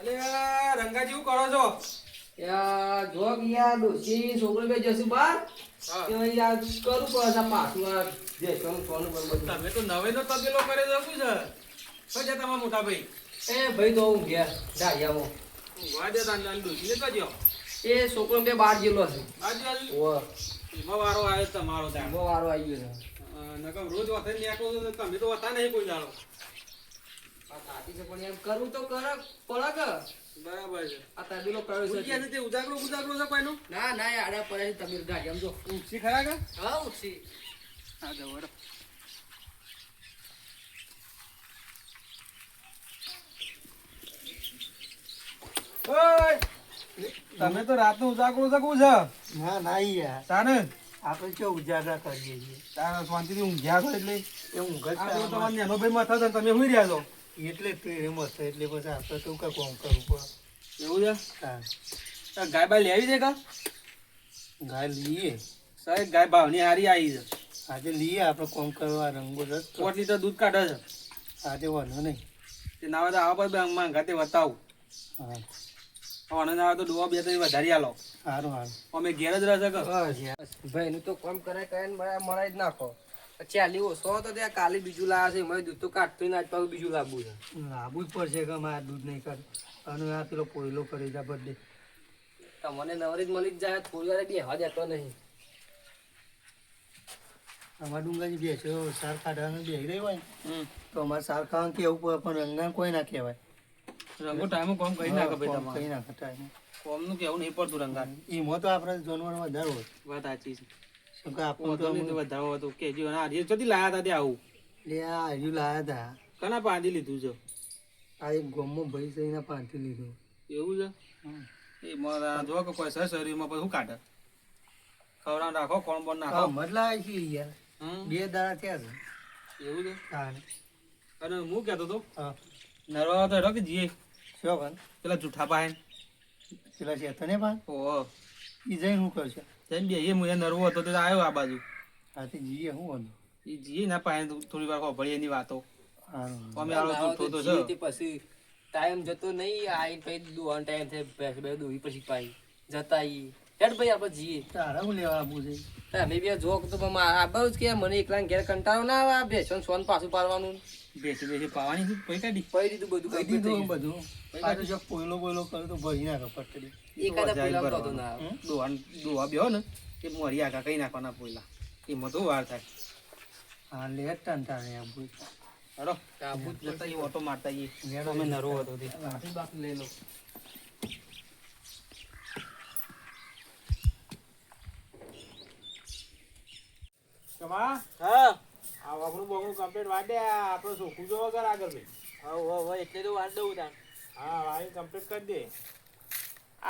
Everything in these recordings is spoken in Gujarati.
અલે રંગાજી શું કરો છો? યાર જો ગયા દોશી છોકરો બે જશું બાર હા. તો યાર કરું પડે પાછું આ જે સોનું બરોબર તમે તો નવે નો તબેલો કરે છે શું છે? શું છે તમારા મોટા ભાઈ? એ ભાઈ તો હું ગયા ડાળિયામાં વાજે તાન દોશી ને કજો. એ છોકરો બે બાર જેલો છે આજુ ઓ એમાં વારો આવ્યો તમારો ત્યાં. બહુ વારો આવી ગયો નકમ રોજ વથે નીકળો છો તો તમે તો વતા નહીં કોઈ દાડો. છે સાચી છે પણ એમ કરવું તો કર પડે કે બરાબર છે. આ તબેલો કર્યો ઉઠ્યા છે છે તે ઉજાગરો છે કોઈનું? ના ના યાર આડા પડે છે તબેલો ડાળિયામાં જો ઉઠી ખરા કે? હા ઉઠી હા જવડો. ઓય તમે તો રાતનો ઉજાગરો છે કોણ છે? ના ના યાર તાને આપણે ચો ઉજાગરા કરીએ છીએ તારા શાંતિથી ઊંઘ્યા છો એટલે એ ઊંઘ જ આ તો કામ તમારા નેનો ભાઈ માથા છે ને તમે હુઈ રહ્યા છો. એટલે પ્રેમ હશે એટલે પછી આપણે તો કાંઈ કોમ કરવું પડે એવું છે? હા આ ગાય બાય લેવી છે કા? ગાય લઈએ સાહેબ ગાય ભાવની હારી આવી છે. આજે લઈએ આપણે કોમ કરવા રંગો જ 4 લીટર દૂધ કાઢે છે. આજે વાંધો નહીં તે નાવા તો આવા પર માંગાતે બતાવું. હા અને નાવા તો ડોવા બે ત્રણ વધારી આલો. સારું સારું અમે ઘેર જ રહેશે કે? બસ યાર ભાઈ નું તો કામ કરાય કરે ને મળાય જ નાખો ચાલી ઓછો તો ત્યાં કાલે બીજું લાવે છે એમાં દૂધ તો કાઢતું ને આજ પાછું બીજું લાવવું છે લાવવું જ પડશે કે મારે દૂધ નહીં કર અને આ પેલો પોયલો કરી જા બર્થડે તમને નવરી જ મળી જ જાય થોડી વાર બેહવા દેતો નહીં અમારા ડુંગાજી બેસો સાર કાઢવાનું બેસી રહી હોય ને હમ. તો અમારે સાર ખાવાનું કેવું પડે પણ રંગાણ કોઈ ના કહેવાય રંગો ટાઈમે કોમ કરી નાખે ભાઈ તમારે. કઈ ના કટાય કોમનું કેવું નહીં પડતું રંગાત. એમાં તો આપણે જાનવર વધારે હોય વાત સાચી છે. શું કે આપણું તો તો નહીં તો વધારો હતો કે જો આ રીત ચોથી લાયા હતા તે આવું. લે આ હજુ લાયા હતા કના પાંદી લીધું છે? આ એક ગોમમાં ભાઈ છે એના પાંથી લીધું એવું છે? એ મારા જો કે કોઈ સર શરીરમાં પછી શું કાઢે? ખવડાવ રાખો કોણ બોન નાખો. મતલા આવી છે યાર હમ. 2 દાડા થયા છે એવું છે? હા અને હું કહેતો હતો હા નરવા તો હેડો કે જીએ શું ભાઈ પેલા જૂઠા પાહે. પેલા છે તને પણ ઓહો એ જઈને શું કરશે જઈને બે હું નરવો હતો તો આવ્યો આ બાજુ. હાથી જઈએ શું વાંધો એ જીએ ના પાહે થોડી વાર ખબર એની વાતો. સારું અમે આલો જૂઠો તો છે. પછી ટાઈમ જતો નહીં આઈ પછી દુવાનો ટાઈમ થાય ભેંસ બે દોઈ પછી પાઈ જતા ઈ હેડ ભાઈ આપણે જઈએ તારા હું લેવા આપવું છે તમે બે જોક તો આ બહુ જ કે મને એકલા ઘેર કંટાળો ના આવે આ ભેંસો સોન પાછું પાડવાનું બેસી બેસી પાવાની છે કોઈ કાઢી. પડી દીધું બધું કહી કઈ દીધું બધું પાછું જો પોયલો બોયલો કરે તો ભરી નાખે પટડી એકાદા પેલા કતો ના આવે દોવા બેહો ને એ મોરી આગા કઈ નાખવાના પોયલા એમાં તો વાર થાય. હા લે તારે આપવું હેડો કાબુ જ જતા ઈ ઓટો મારતા ઈ હેડો. અમે નરવો હતો તે. બાકી બાકી લઈ લો કમા હા આ વગરું બગરું કમ્પ્લીટ વાડે આપણો સોખું જો વગર આગળ ભાઈ. હા એટલે તો વાત દઉં તાન હા વાળી કમ્પ્લીટ કરી દે.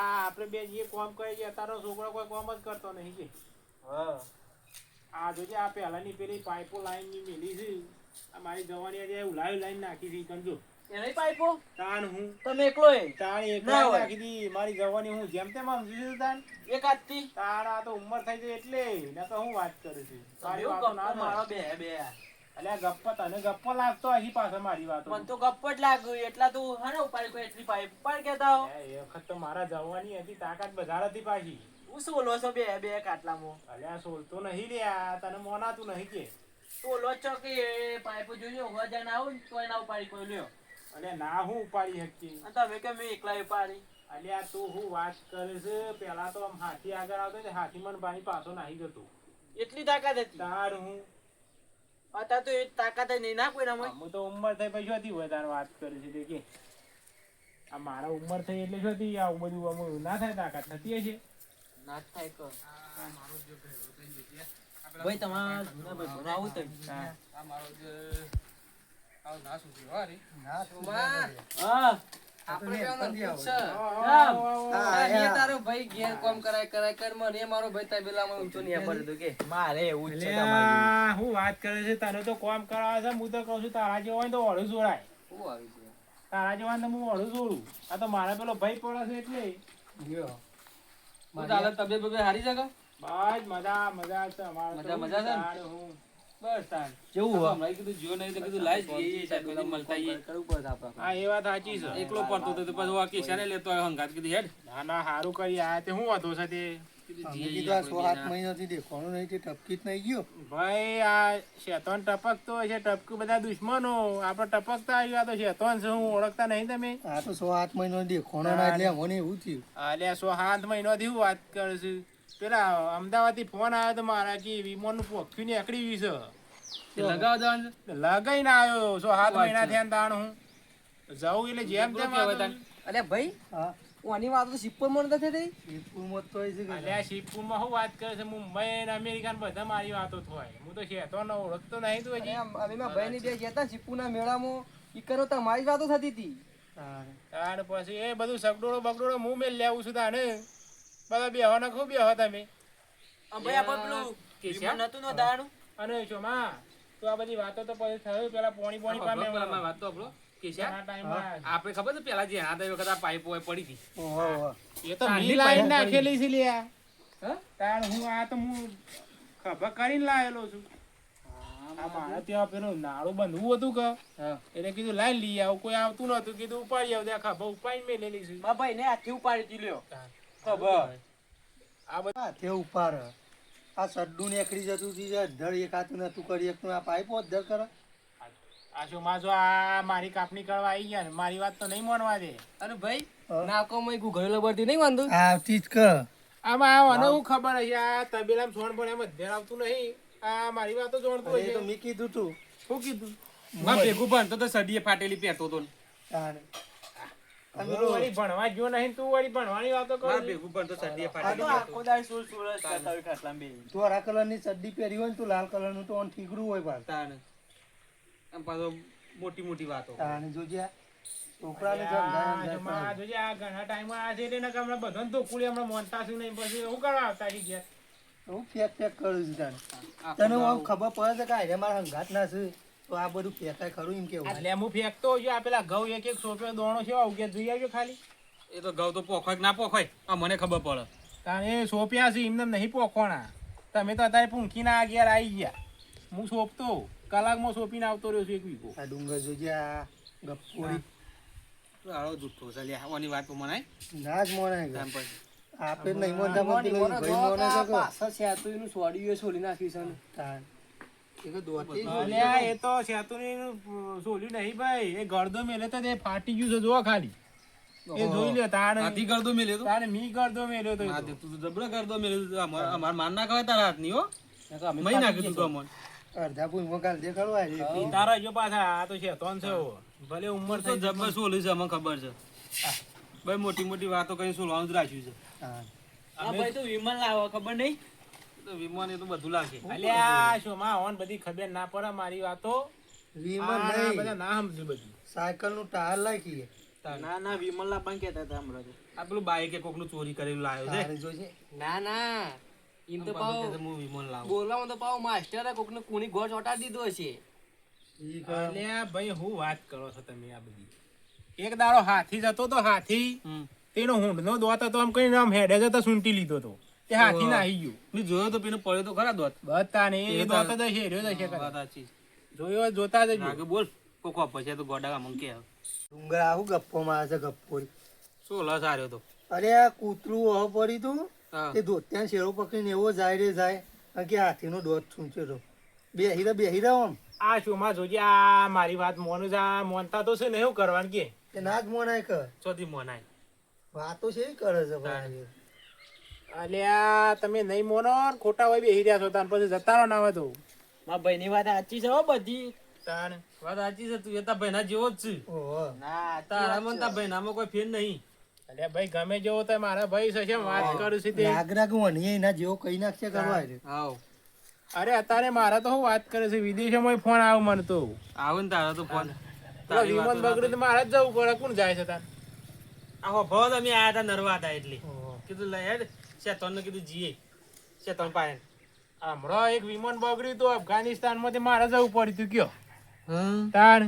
આ આપણે બે જે કોમ કરી છે તારો છોકરો કોઈ કોમ જ કરતો નહીં કે. હા આ જોજે આ પહેલાની પેલી પાઇપો લાઈન ની મેલી છે આ મારી જવાની આજે ઉલાવી લાઈન નાખી છે સમજો. એને પાઇપો તાણ હું તમે એકલો હે તાણ એક ના હોય. નાખી દી મારી જવાની હું જેમ તેમ સમજી છું તાણ. એક હાથથી તાણ આ તો ઉંમર થઈ જાય એટલે ના તો હું વાત કરું છું મારી વાતો ના મારો. બે અલ્યા ગપ્પો તને ગપ્પો લાગતો હજી પાછો મારી વાતો. મન તો ગપ્પટ લાગ્યું એટલા તું હને ઉપાડી કોઈ એટલી પાઇપ પણ કેતા હો એ વખત તો મારા જવાની હતી તાકાત બજાર હતી પાછી. હું સોલો છો બે કાટલામાં અલ્યા સોલતો નહીં લ્યા તને મોનાતું નહીં કે. સોલો છો કે પાઇપ જોજો વજન આવું ને તો એના ઉપાડી કોઈ લ્યો અલ્યા ના હું ઉપાડી શકતી. અને તમે કે મેં એકલા ઉપાડી અલ્યા તું હું વાત કરે છે પેલા તો આમ હાથી આગળ આવતો ને હાથી મને પાણી પાછો નાહી જતો. એટલી તાકાત હતી તાર હું અત્યારે તો એ તાકાત નહીં ના કોઈ ના હું તો ઉંમર થઈ પછી હતી હોય તાર વાત કરે છે તે કે આ મારા ઉંમર થઈ એટલે શું હતી આવું બધું આમ ના થાય તાકાત થતી હશે. ના થાય કર ભાઈ તમારા જૂના ભાઈ ભણાવું તો આ મારો જે આવ ના સુધી વારી હા આપણે કેવાનું છે તારો ભાઈ ઘેર કામ કરાય કર મને મારો ભાઈ તબેલામાં ઊંચો નહીં પડે તો કે મારે એવું જ છે અલ્યા હું વાત કરે છે તને તો કોમ કરાવે છે હું તો કહું છું તારા જેવો હોય તો ઓળું જોડાય. શું આવી છે તારા જેવા તો હું ઓળું જોડું. આ તો મારા પેલો ભાઈ પડે છે એટલે હું ચાલે તબિયત બબે હારી જગા બસ મજા મજા છે અમારે તો. મજા છે ને? તારે હું બસ તાન. કેવું હવે હોય? હમણાં કીધું જીઓ નહીં તો કીધું લાઈશ, એ સાહેબ કીધું મળતા આઈએ. હા એ વાત સાચી છે. એકલો પડતો હતો તો પછી આ કેશાને લેતો આવ્યો હંગાત કીધું હેડ. ના ના સારું કરી આ તે શું હતો છે તે કીધું અમે જઈએ કીધું આ આપણે 7 બેના. મહિનાથી દેખવાનું નહીં તે ટપકી જ નહીં ગયો. ભાઈ આ શેતોન ટપકતો હશે ટપકું બધા દુશ્મનો આપણે ટપકતા આવ્યા તો શેતોન છે હું ઓળખતા નહીં તમે આ તો 7 મહિનો દેખવાનો ના એટલે મને એવું થયું. અલ્યા 7 મહિનાથી હું વાત કરું છું પેલા અમદાવાદથી ફોન આવ્યો તો મારા કે વિમાનનું પોખ્યું નીકળી ગયું તે લગાવવા જવાનું છે? છે લગાઈને આવ્યો 7 વાત મહિના છે. થયા તાણ હું જવું એટલે જેમ તેમ કહેવાય આવતો. તાન. અલે ભાઈ હા ઓની વાત તો સિપ્પર માં નથી થઈ. શેરપુરમાં તો હોય છે કે અલ્યા શિવપુરમાં શું વાત કરે છે મુંબઈ અને અમેરિકા ને બધા મારી વાતો થાય હું તો શેતોન ઓળખતો નહીં તું હજી અમે ભાઈ ની બે ગયા સિપ્પુના મેળામાં ઈકરો તમારી જ વાતો થતી હતી. તારે. તાણ પછી એ બધું સગડોળો બગડોળો હું મેલ લેવું છું તાને બધા બેહો ને ખૂબ બેહો તમે ભાઈ આપણે પેલું કેશિયા? નતું નો દાણું. અને ચોમા તો આ બધી વાતો તો પછી થયું પેલા પોણી પોણી આપણો પામે પેલા મારી વાત તો આપણો. કેશિયા? ઘણા ટાઈમમાં આપણે ખબર છે પેલા જે હાથ આવ્યો વખત આ પાઇપો હોય પડી હતી. ઓહો, ઓહો. એ તો તાંડી મી લાઈન પાઇપ નાખેલી છે લ્યા હા? તાણ હું આ તો હું ખબર કરીને લાયેલો છું આ મારે ત્યાં પેલું નાળું બંધવું હતું કે હા. એટલે કીધું લાઈન લઈ આવું કોઈ આવતું નતું કીધું ઉપાડી આવ ત્યાં ખબર ઉપાડીને મેલેલી છે મારા ભાઈ ને હાથથી ઉપાડી લ્યો. ખબર આ બધું હા, તે ઉપર આ સડ્ડું નીકળી જતું હતું જે અધ્ધર એક હાથું નતું કરી એકનું આ પાઇપો અધ્ધર કરે. આ શું માં જો આ મારી કાપણી કરવા આવી ગયા ને મારી વાત તો નહીં માનવા દે અને ભાઈ હા. નાકો માં ઘરેલો ભરતી નહીં વાંધો. આવતી જ કર. આમાં આને હું ખબર હશે આ તબેલામાં સોન પણ એમ અધ્યાર આવતું નહીં આ મારી વાતો જોડતો અરે એ હશે તો મેં કીધું તું. શું કીધું માં ભેગું ભણતો તો સડીએ ફાટેલી પહેરતો તો ને. તારે. તું વળી ભણવા ગયો નહીં તું વળી ભણવાની વાતો માં કર ભેગું ભણતો સડીએ આ તો ફાટેલી આખો પહેરતો. તું હરા કલરની ચડ્ડી પહેરી હોય ને તું લાલ કલરનું તો ઓન ઠીકરું હોય પાછું. તાણે. આમ પાછો મોટી મોટી વાતો. તારે જોજે આ છોકરાને આ સમજાય જો માં આ જોજે આ ઘણા ટાઈમ આ છે એટલે નકર હમણાં બધાને તો કુળી હમણાં મોનતા છું નહીં પછી શું કરવા આવતા છી ઘેર? હું ફેક ફેક કરું છું તારે. આખો તને દાડો. આમ ખબર પડે છે કે આજે મારા હંગાત ના છે તો આ બધું ફેંકાય ખરું એમ કેવું. અલ્યા હું ફેંકતો હોઉં છું આ પેલા ઘઉં એક એક સોપે દોણો છે ઉગે જોઈ આવજો ખાલી એ તો ઘઉં તો પોખવાય કે ના પોખવાય આ મને ખબર પડે. તારે એ સોપ્યા છે એમને નહીં પોખવાના તમે તો અત્યારે પૂંખીના ઘેર આવી ગયા હું સોંપતો કલાકમાં સોંપીને આવતો રહ્યો છું એક વીકો આ ડુંગર જોજે આ ગપકોરી આળો જુઠ્ઠો છે લ્યા. આની વાત તો મનાય. ના જ મોને આમ પછી. આપે નહીં મોનતા પણ પેલો ઈ ભાઈ મોને છે કે પાછળ છે આ તો એનું સોડિયું છોડી નાખ્યું છે ને. તાર. એ તો દોતી જ અલ્યા એ તો શેતુની સોલ્યું નહીં ભાઈ એ ગળદો મેલે તો તે ફાટી ગયું છે જોવા ખાલી એ જોઈ લે તારે હાથી કરદો મેલ્યો તો. તારે મી ગળદો મેલ્યો તો એ હા, તો. તે તું તો જબરો કરદો મેલ્યો તો. અમાર માર ના ખવાય તારા હાથની હો. મહી નાખ્યું તું તો અમોને. અડધા પૂંછમાં કાલ દેખાડવા છે. તારા જો પાછા આ તો શેતોન છે એવો. ભલે ઉંમર તો થઈ જબર સોલ્યું છે અમને ખબર છે. ભાઈ મોટી મોટી વાતો કરીને સોલવાનું જ રાખ્યું છે. હા. આ ભાઈ તો વિમલ લાવો ખબર નહીં. તો વિમાન એ તો બધું લાગે. અલ્યા શું માં ઓન બધી ખબર ના પડે મારી વાતો વિમલ આ નહીં બધા ના સમજુ બધું સાયકલ નું ટાયર લાગી ના ના વિમલ ના પણ કહેતા હતા હમણાં તો. આ પેલું બાઈક એ કોકનું ચોરી કરેલું લાવ્યો છે. તારે જોજે ના ના એમ તો પાછું કહે છે, પાવ હું વિમાન લાવું. બોલવામાં તો પાવ માસ્ટરે કોકને કુણી ગોળ ચોટાડી દીધો હશે. ઈ કર. અલ્યા ભાઈ હું વાત કરો છો તમે આ બધી એક દાડો હાથી જતો તો હાથી હમ. તેનો હુંડનો દોત હતો આમ કઈ આમ હેડે જતો સૂંટી લીધો તો તે હાથી ના આવી ગયું મેં જોયો તો પેલો પડ્યો તો ખરા દોત. બતા ને એ એ દોત તો- જ હશે રહ્યો જ હશે વાત કદાચ. સાચી. જોયો જોતા જ આગળ બોલ કોકો પછી તો ગોડા મન કે ડુંગર આવું ગપ્પો મારે છે ગપ્પોરી. શું લસ આર્યો તો. અરે આ કૂતરું ઓહ પડી તું હા. તે ધોત્યા શેરો પકડીને એવો જાય રે જાય કારણ કે હાથીનો દોત છૂંચ્યો તો બેહી રહ્યો આમ આ શું માં જોજે આ મારી વાત મોનું છે આ મોનતા તો છે ને એવું કરવાનું કે તે ના જ મોનાય કર ચોથી મોનાય. વાતો છે એવી કરે છે ભાઈ. અલ્યા તમે નહીં મોનો ને ખોટા હોય બેહી રહ્યા છો તાન પછી જતા રહો ના હોય તો મારા ભાઈની વાત સાચી છે હો બધી. તાન વાત સાચી છે. તું એ તારા ભાઈના જેવો જ છે. ઓહો. ના તારામાં ને તારા ભાઈનામાં કોઈ ફેર નહીં. અલ્યા ભાઈ ગમે જેવો તો મારા ભાઈ છે કેમ વાત કરું છું તે રાગ રાગ વણીએ એના જેવો કઈ નાખશે કરવા રે. આવ અરે અત્યારે મારા તો હું વાત કરે છે વિદેશોમાં ફોન આવ મને તો આવે ને તારા તો ફોન. પેલો વિમાન બગડ્યું તો મારે જ જવું પડે કોણ જાય છે તાન આહો ભવ તમે આયા હતા નરવા હતા એટલે ઓહો. કીધું લઈ હેડ શેતોનને કીધું જીએ શેતોન પાયન. હમણાં એક વિમાન બગડ્યું તો અફઘાનિસ્તાન માંથી મારે જવું પડ્યું તું કયો હમ તાણ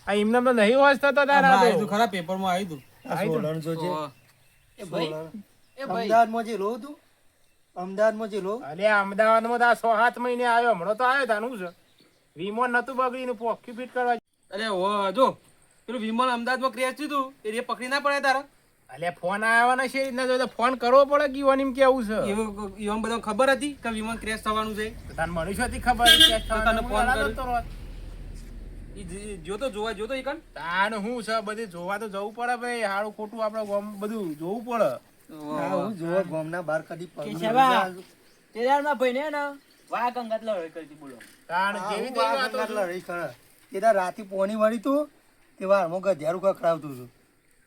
આ એમને તો નહીં વાંચતો તો તારા આવ્યું તો. તું ખરા પેપરમાં આવ્યું તું. આ સોલણ જોજે. ઓહો. એ ભાઈ સોલણ. એ ભાઈ અમદાવાદમાં જે લો તું અમદાવાદમાં જે લો અલ્યા અમદાવાદમાં તો આ 6-7 મહિને આવ્યો હમણાં તો આવ્યો તાનું છે વિમો નતું બગડીને પોખી ફિટ કરવા અરે ઓ જો પેલું વિમલ અમદાવાદમાં ક્રેશ થયું હતું એ પકડી ના પડે તારા અલ્યા ફોન આવ્યો છે રીતના જો ફોન કરવો પડે કે ઈવન એમ કેવું છે એવું બધા ખબર હતી કે વિમલ ક્રેશ થવાનું છે તો તને મનુષ્ય હતી ખબર કે તને ફોન કર્યો. તો રોજ. ઈ જોતો ઈ કણ તાન હું છે બધી જોવા તો જવું પડે ભાઈ હારું ખોટું આપણે ગોમ બધું જોવું પડે હા, હું જોવા ગામના બહાર કદી પગ નહીં કેશવા. ઉજાડું. તેદારમાં ભાઈને ને વાઘ અંગાત લડાઈ કરતી બોલો તાન હા, જેવી હું તેવી વાઘ વાતો અંગાત છે. લડાઈ કરે. તે દાડે રાતે પોણી વળી તું તે વારમાં ગધેડું ખખડાવતું હતું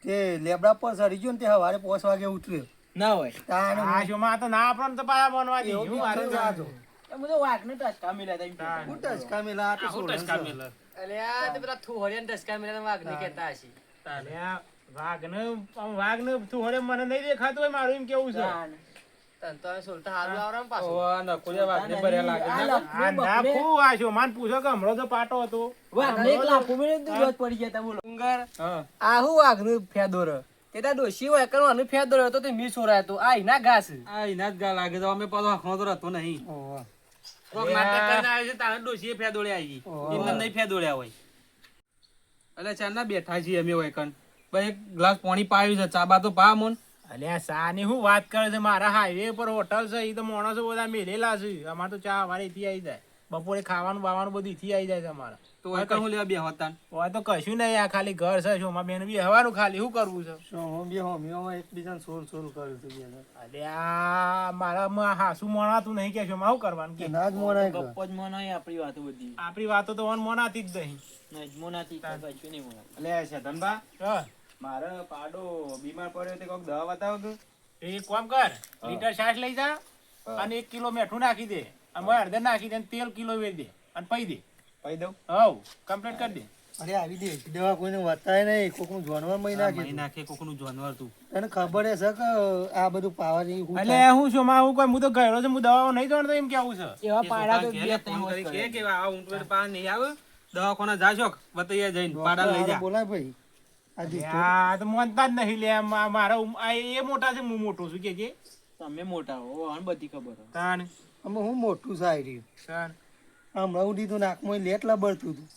તે લેબડા પર ચડી ગયો ને તે સવારે 5 વાગે ઉતર્યો ના હોય તાણે આ હું- શું માં તો ના આપણને તો પાછા બનવા દે એવું હું બી હારું થયું આ જાણું. તો. એમ બધું વાઘને ટચકા મિલ્યા તા એમ કહેતા. હું ટચકા મેલા, આ તો હું સોળણ ટચકા છે. મેલે. અલ્યા તે પેલા થુહરિયાને ટચકા મેળા વાઘને કહેતા હશે. અલ્યા વાઘને તું હરે મને નહીં દેખાતું હોય મારું એમ કેવું છે તાન. તને તો હવે સોલતા હારું આવડે ને પાછું. ઓ નકોડિયા વાઘને ભર્યા લાગે આ ના? લખવું આ ના બકરે. ખું આ શું માન પૂછો કે હમણાં તો પાટો હતો વાઘને એક લાફો મેલ્યો ને તો જ પડી ગયા તા બોલો. ડુંગર હા આ હું વાઘનું ફેદોર તે તાર ડોશી હોય કરવાનું ફેદોર હતો તે મી સોરાય તો આ ઈના ઘાસ આ એના જ ગા લાગે તો અમે પાછો આંખનો તો રહેતો નહીં ઓહો. કોક નાટક કરીને આવે છે તારે ડોશીએ ફેદોડે આવી ઓહો. એમને નહીં ફેદોડ્યા હોય એટલે ચારના બેઠા છીએ અમે હોય કણ ભાઈ એક ગ્લાસ પાણી પાયું છે ચા બા તો પા મોન અલ્યા સાની હું વાત કરે છે મારા હાઈવે પર હોટલ છે એ તો માણસો બધા મેલેલા છે અમારે તો ચા અમારે અહીંથી આવી જાય બપોરે ખાવાનું બાવાનું બધું અહીંથી આવી જાય છે અમારે તો હોય કણ હું લેવા બે હોતા હવે તો કશું નહીં આ ખાલી ઘર છે શું બેન બી હવાનું ખાલી શું કરવું છે શું હું બે હોમીઓ એકબીજાને સોલ કર્યું હતું બે જણ. અલ્યા મારામાં હાસુ મોણાતું નહીં કે શું શું કરવાનું કે કે ના જ મોનાય કે. ગપ્પો જ મોનાય આપણી વાતો બધી આપણી વાતો તો ઓન મોનાતી જ નહીં નહીં જ મોનાતી તો કશું નહીં મોનાતું. એટલે શેતનબા હા. મારે પાડો બીમાર પડ્યો તે કોક દવા બતાવો કે એક કામ કર લીટર છાશ લઈ જા અને 1 કિલો મીઠું નાખી દે અને હળદર નાખી દે અને તેલ કિલો વેચ દે અને પૈ દે કહી દઉં હવ કમ્પ્લીટ કરી દે અરે આવી દેશી દવા કોઈને વતાય નહીં કોકનું જાનવર મહી નાખે મહી નાખે કોકનું જાનવર તું તને ખબર છે કે આ બધું પાવાથી હું એટલે હું શું માં હું કોઈ હું તો ગયેલો છું હું દવાઓ નહીં જાણતો એમ કેવું છે એવા પાડા તો ઘેરે બે ત્રણ ફોન વર્ષ કરી કરે. કે આ ઊંટ વેટ પા નહીં આવે દવાખાના જાશો બતાઈએ જઈને પાડા લઈ જા બોલાય ભાઈ આ દૂધ આ તો માનતા જ નહીં લે મારા એ મોટા છે હું મોટો છું કે તમે મોટા હો અન બધી ખબર હો. તાન અમે હું મોટું સાઈ રહ્યું તાન હમણાં ઉડી તો નાકમાં લેટ લબડતું હતું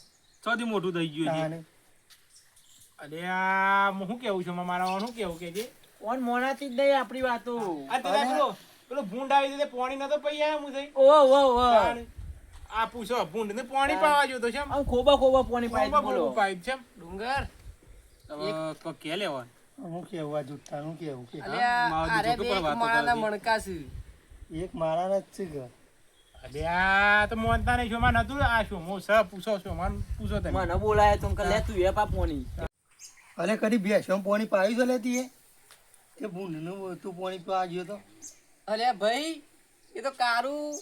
સૌથી મોટું થઈ ગયું છે તાને અરે આ હું શું કેવું છું મારા શું કેવું કે ઓન મોનાતી જ નહીં આપણી વાતો. આ તે પેલો ભૂંડ આવી દે પાણી નતો પૈ આવ્યા હું થઈ ઓહો ઓહો ઓહો. તાન. આ પૂછો ભૂંડ ને પાણી પાવા જોતો છે આમ ખોબા ખોબા પોણી પાઈ બોલો. પાઇપ છે ડુંગર હવે કોક કે લેવા હું કેવું આ જુઠ્ઠા હું કેવું કે અલ્યા મારું અરે જોતું બે પણ વાતો માણાના કરતી. મણકા છે એક મારાના જ છે કે અરે આ તો મોનતા નહીં શું માં નતું આ શું હું સ પૂછો છો મને પૂછો તમે મને બોલાય તો કે લે તું એ પા પોણી. અરે કદી બેસમ પાણી પાયું છે લેતી એ તે ભૂંડનું તું પાણી પીવા ગયો તો અલ્યા ભાઈ એ તો કારું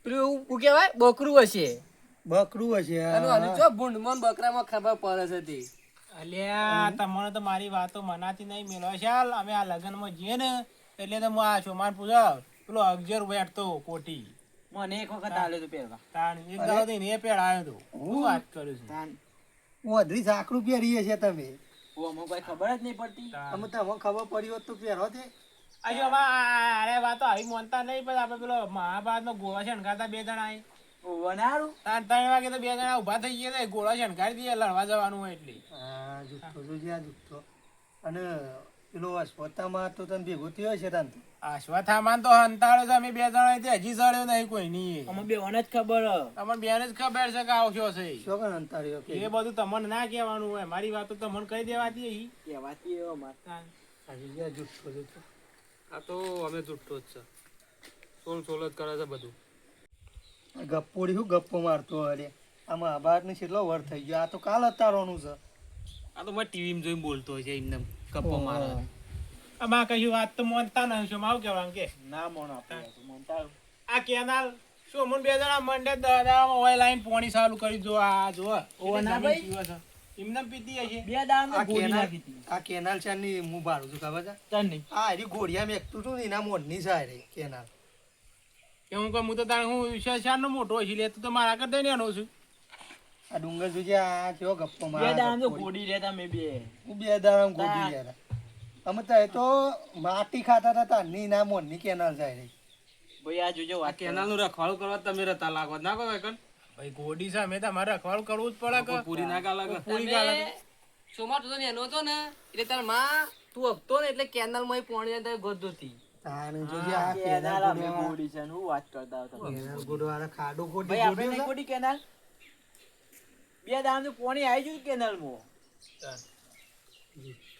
પેલું શું કહેવાય બકરું હશે બકરું હશે અને આનું જો ભૂંડમાં ને બકરામાં ખબર પડે છે તે અલ્યા તમને તો મારી વાતો મનાતી નહીં મેલો શાલ અમે આ લગનમાં જઈએ ને એટલે તો હું આ સોમાન પૂછો પેલો અગજર બેઠતો કોટી મને એક વખત આલે તો પહેરવા. તાણ એક દાડો થઈને એ પેડ આવ્યો તો હું વાત કરું છું તાન. ઓધરી સાકરું પહેરીએ છે તમે ઓ અમને કોઈ ખબર જ નહીં પડતી. અમે તમને ખબર પડી હોત તો પહેરો તે આ જો અરે વાતો આવી માનતા નહીં પણ આપણે પેલો મહાભારત નો ગોળા શણગારતા બે જણા આવી ઓહો ને હારું. તાણ 3 વાગે તો બે જણા ઉભા થઈ ગયા હતા, ગોળા શણગારી દઈએ લડવા જવાનું હોય એટલે હા જુઠ્ઠો જોજે આ જુઠ્ઠો અને પેલો અસ્વતામાં તો તને ભેગો થયો છે તને અશ્વત્થામાન તો હંતાળો છે અમે બે જણા તે હજી સળ્યો નહીં કોઈ નહીં અમે બેઓને જ ખબર હ. તમને બેને જ ખબર છે કે આવશો છે શું કણ અંતાર્યો કે એ બધું તમને ના કહેવાનું હોય મારી વાતો તમને કહી દેવાતી હી કહેવાતી એવો માર. હજી જ્યાં જુઠ્ઠો જુઠ્ઠો આ તો અમે જુઠ્ઠો જ છે સોલ જ કરે છે બધું આ ગપ્પોડી શું ગપ્પો મારતો અરે આ મહાભારતની કેટલો વર થઈ ગયો આ તો કાલ અતારવાનું છે આ તો મેં ટીવીમાં જોઈને બોલતો હોય છે એમને કપ્પો મારે આમાં કશું વાત તો માનતા નહીં શું આવું કહેવાનું કે ના મોણ આપણે તો મોનતા. આ કેનાલ શું મને બે જણા મંડે દાદામાં ઓય લાઈન પાણી ચાલુ કરી જો આ જો ઓ ના ભાઈ. એમને પીતી હશે બે દામ આ ગોળી કેનાલ નાખી હતી. આ કેનાલ ચારની હું ભાડું છું ખબર છે તન નહીં. આ હરી ઘોડિયા મેકતું હતું ને એના મોઢની સાય રે કેનાલ કે હું કહું હું તો તારે હું શાનો મોટો હશે લે તું તો મારા કરતા નહીં એનો છું આ ડુંગર જોજે આ કેવો ગપ્પો બે મારે દામ તો ગોળી લેતા મેં બે. હું બે દાડા ગોડી ગયા અમે તો એ તો માટી ખાતા હતા તારની ના મોઢની કેનાલ જાય રે ભાઈ આ જોજો આ વાત કેનાલનું રખવાળું કરવા તમે રહેતા લાગો ના કહો કણ ભાઈ ગોડી છે અમે તમારે રખવાડું કરવું જ પડે કે પૂરી ના ગાલા કે પૂરી ગાલે તમે સોમા તું તો નેનો હતો ને એટલે તાર માં તું હકતો ને એટલે કેનાલ માં પાણી અંદર ગોદો હતી. તાને જોજે આ કેનાલ અમે કેનાલ ગોડી છે ને હું વાત કરતા હતા કેનાલ ગોડવાળા ખાડો ગોડી ભાઈ આપણે ગોડ્યો નહીં છે. ગોડી કેનાલ બે દામ તો પાણી આવી ગયું કેનાલ માં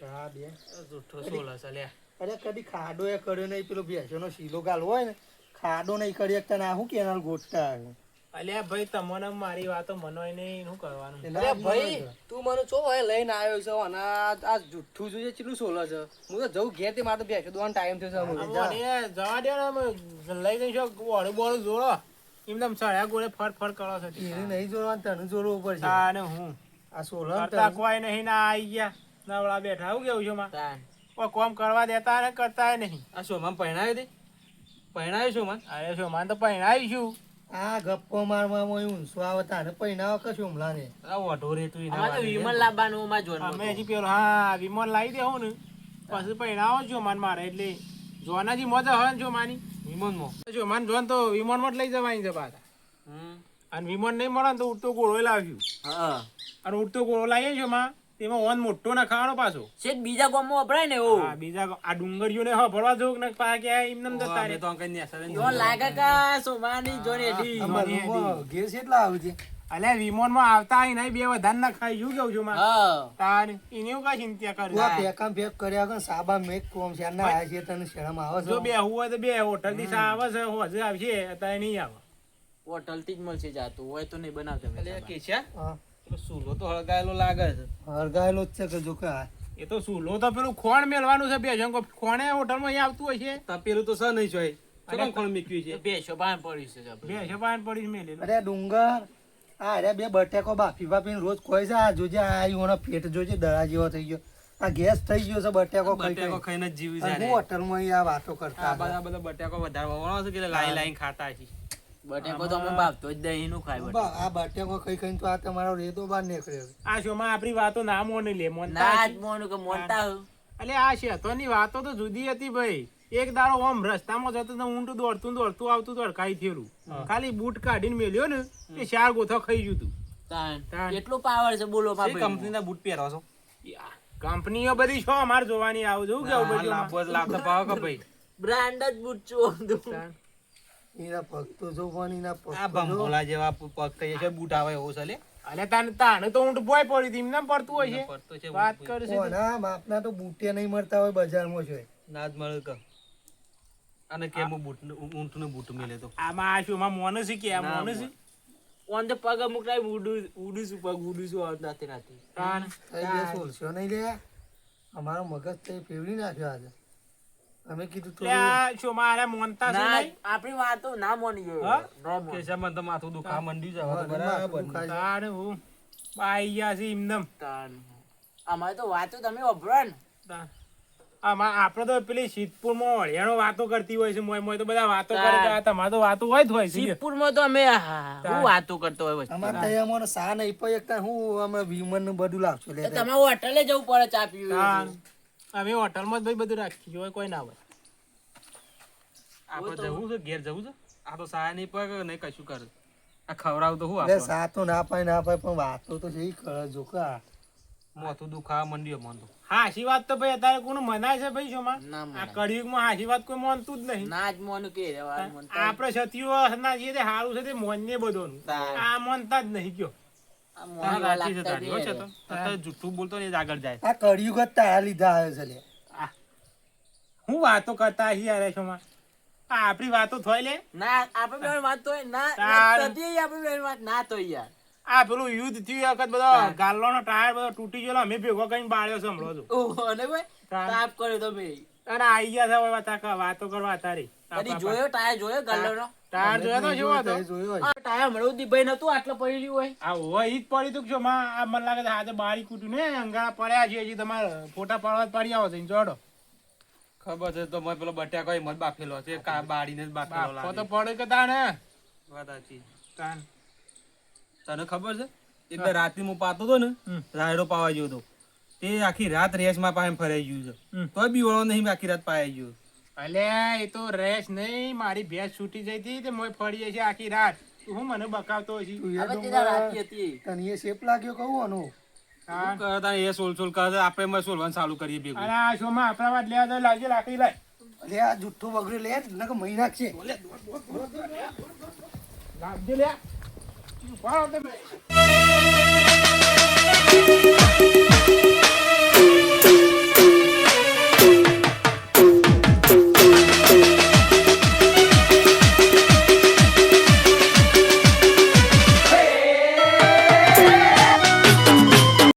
હા, બે. જૂઠો સોલ હશે લ્યા. અરે કદી ખાડો એ કર્યો નહીં, પેલો ભેંસોનો શીલો ગાલ હોય ને ખાડો નહીં કરી શકતા ને આ શું કેનાલ ગોઠતા આવે? અલ્યા ભાઈ તમને મારી વાતો મનોય નહીં શું કરવાનું એટલે અરે આ ભાઈ તું મને ચો હોય લઈને આવ્યો છે અને આ જુઠ્ઠું જોઈએ કેટલું સોલો છે. હું તો જઉં ઘેર તે મારે તો બેસો દોવાનો ટાઈમ થયો છે. મને જવા દે ને અમે લઈ જઈશું બોળું બોળું જોડો એમ સળ્યા ગોળે ફટ ફટ કરો છો એને નહીં જોડવાનું, તને જોડવું પડશે. તાને હું આ સોલન કરતા કોઈ નહીં ના આઈ ગયા નવડા બેઠા આવું કેવું છે માં કોઈ કોમ કરવા દેતા ને કરતા નહીં. આ શોમાં પહેણાવ્યો તે પહેણાવ્યો શોમાં અરે શું માન તો પહેણાવીશું આ ગપ્પો મારવામાં ઊંચો આવે તાને પહેણાવો કશું હમણાં ને. આ ઓઢો રે તું અમારે તો વિમલ લાવવાનું માં જોવાનું અમે હજી પેલો હા વિમોન લાવી દેવું ને પછી પહેણાવો જો માન મારે એટલે જોનાજી મજા હોય ને જો માની વિમાનમાં જો માન જોન તો વિમોન માં જ લઈ જવાની છે પાછા. અને વિમોન નહીં મળે ને તો ઉડતો ગોળો લાવ્યું હા અને ઉડતો ગોળો લાવીએ છો માં તેમાં ઓન મોટો ના ખાવાનો પાછો. શેઠ બીજા ગામમાં વપરાય ને એવું હા બીજા આ ડુંગરીઓને હા ભરવા જવું ને પા કે એમને જતા અમે રહે. તો અંકલ ની અસર જો લાગે કે સોમાની જોડે એડી. આ બાજુમાં ઘેર કેટલા આવે છે? અલ્યા વિમોન માં આવતા અહીં નહીં બે વધારે ના ખાઈ શું કેવું છું માં હા તાર એને એવું કાંઈ ચિંતા તું કરું આ પેકામ પેક કર્યા વગર સાબા મેક કોમ છે ના આયા છે તને શરમ આવે છે? જો બે હોય તો બે હોટલ થી આવે છે હોજે આવશે અત્યારે નહીં આવે. હોટલ થી જ મળશે જાતું હોય તો નહીં બનાવતા એટલે કેશિયા હા, સૂલો તો હળગાયેલો લાગે છે હરગાયેલો જ છે કે જો કે આ એ તો સૂલો તો પેલું ખોણ મેળવાનું છે બે જણ ખોણે હોટલ માં આવતું હોય છે તપેલું તો સર નહીં જોઈ ચલો કોણ મૂક્યું છે બેસો બાણ પડી છે આપણે. બે છપાન પડી મેલેલું. અરે ડુંગર આ અરે બે બટેકો બાફી બાફીને રોજ ખોય છે. આ જોજે આ ઈઓનો પેટ જોજે દડા જેવો થઈ ગયો. આ ગેસ થઈ ગયો છે બટેકો ખાઈ બટેકો ખાઈ. ખાઈને જ જીવ અને જાય હું હોટલમાં આ વાતો કરતા આ બધા બટેકો વધારે વવાણો છે કે લાઈ લાઈ ખાતા છે બટેકો તો અમે બાફતો જ દહીં નું ખાય બટેકો. આ બટેકો ખાઈ ખાઈને તો આ તમારો રેતો બહાર નીકળ્યો. આ શોમાં આપણી વાતો ના મોને લે મોનતા ના જ છે. મોનું કે મોનતા હું. એટલે આ શેતોની વાતો તો જુદી હતી ભાઈ. એક દાડો આમ રસ્તામાં જતો તો ઊંટું દોડતું દોડતું આવતું દોડકાઈ થયેલું ખાલી બૂટ કાઢીને મેલ્યો ને એ ચાર ગોથો ખાઈ ગયું તું. તાન. તાન. એટલું પાવર છે બોલો કઈ માં કંપનીના બૂટ પહેરો છો કંપનીઓ બધી છો અમારે જોવાની આવું જોવું કેવું બધું લાભ લાભ તો પાવો કે ભાઈ બ્રાન્ડ જ બૂટ છું. એના પગ તો જો પણ એના પગ આ તો જો. ભંભોલા જેવા પગ કહીએ છે બૂટ આવે એવો છે લે અલે તાને તો ઊંટ બોય પડી હતી એમને પડતું હોય છે પડતો છે વાત બૂટ. કરશે કોના બાપના તો બૂટે નહીં મળતા હોય બજારમાં છે. ના જ મળે કે અને કેમ બૂટ ઊંટનું બૂટ મેલે તો આમાં આ શું મોને છે કે આ મોને છે ઓન તો પગ અમુક ટાઈમ ઉડું છું પગ ઉડું છું નાતે નાતે. તાન. કઈ બે સોલશો નહીં લે. અમારો મગજ તો ફેવડી નાખ્યો આજે. અમે કીધું એટલે આ શું મારે મોનતા છે ના નહીં? આપણી વાતો ના મોની ગયો હા? ના મોની. કેશામાં તો માથું દુખા મંડી છે હવે તો થોડું બરાબર તાન હું આઈ ગયા છે એમનેમ. તાન. અમારે તો વાતો તમે વભરો ને તાન. આમાં આપણે તો પેલી સિદ્ધપુરમાં વળિયાનો વાતો કરતી હોય છે મોય મોય તો બધા વાતો કરે કે આ તમારે તો વાતો હોય જ હોય છે શિવપુરમાં તો અમે હું વાતો કરતો હોય વચ્ચે. અમારે ત્યાં અમારે સા નહીં પણ એકતા હું અમે વિમન નું બધું લાવશું લે. તો તમારે હોટલે જવું પડે ચા પીવી હોય તાન. તો. અમે હોટલમાં જ ભાઈ બધું રાખી હોય કોઈ ના હોય. આપણે જવું છે ઘેર જવું છે આ તો સાયા નહીં પગ નહીં કશું કરે આ ખવડાવ તો હું એટલે આપણે સા તો ના પાય પણ વાતો તો છે ઈ કરે જો કા. માથું દુખાવા મંડ્યો મન તો હાચી વાત તો ભાઈ અત્યારે કોનું મનાય છે ભાઈ શું માં ના આ મનાય. કળિયુગમાં હાચી વાત કોઈ માનતું જ નહીં. ના જ મોનું કે રહેવા મોનતા. આપણે સતીઓ ના જે તે હારું છે તે મોનને બધોનું તાન. આ માનતા જ નહીં કયો. આ હા, મોની સાચી છે લાગતા તારી, હો છે તો. જ અત્યારે જુઠ્ઠું બોલતો ને એ જ આગળ જાય આ કળિયુગ જ તારા લીધા આવે છે લે. હું વાતો કરતા છીએ યાર છો માં આ આપણી વાતો થોય લે. ના આપણે બેન વાત તો ના તાન. તદી આપણે બેન વાત ના તો યાર આ પેલું યુદ્ધ થયું વખત બધો ગાલ્લોનો ટાયર બધો તૂટી ગયેલો અમે ભેગો કરીને બાળ્યો સંભળો છું. ઓહો અને ભાઈ તાન. તાપ કર્યો તમે અને આઈ ગયા છે હવે વાતો કરવા તારી. કદી જોયો ટાયર જોયો ગલ્લોનો ટાયર જોયો તો જેવો હતો. જોયો હોય. આ ટાયર મળું ભાઈ નતું આટલો પડી રહ્યું હોય આ હોય ઈ જ પડી તું છો માં આ મને લાગે છે હાથે બારી કૂટ્યું ને અંગારા પડ્યા છે હજી તમારે ફોટા પાડવા જ પડી આવો છે જોડો. ખબર છે તો મેં પેલો બટાકો એમ જ બાફેલો છે બાળીને જ બાફેલો બાપો તો લાગે પડે કે તાને વાત સાચી. તાન. તને ખબર છે એટલે રાતે હું પાતો હતો ને રાયડો પાવા ગયો હતો તે આખી રાત રેસમાં પાસે ફરાઈ ગયું છે તો બી વળો નહીં આખી રાત પાઈ ગયો અલ્યા એ તો રેસ નહીં મારી ભેંસ છૂટી જઈ હતી તે મોય ફરી છે આખી રાત તું હું મને બકાવતો હશે તું એ હવે તે ડુંગર રાતી હતી તને એ શેપ લાગ્યો કહું આનો હા. શું કરતા એ સોલ કરે આપણે એમાં સોલવાનું ચાલુ કરીએ ભેગું અને આ શોમાં આપણા વાત લેવા તો લાગી લાકડી લાય અરે આ જુઠ્ઠું બગડ્યું લે નકર મહિના છે લાવજે લે પાડો તમે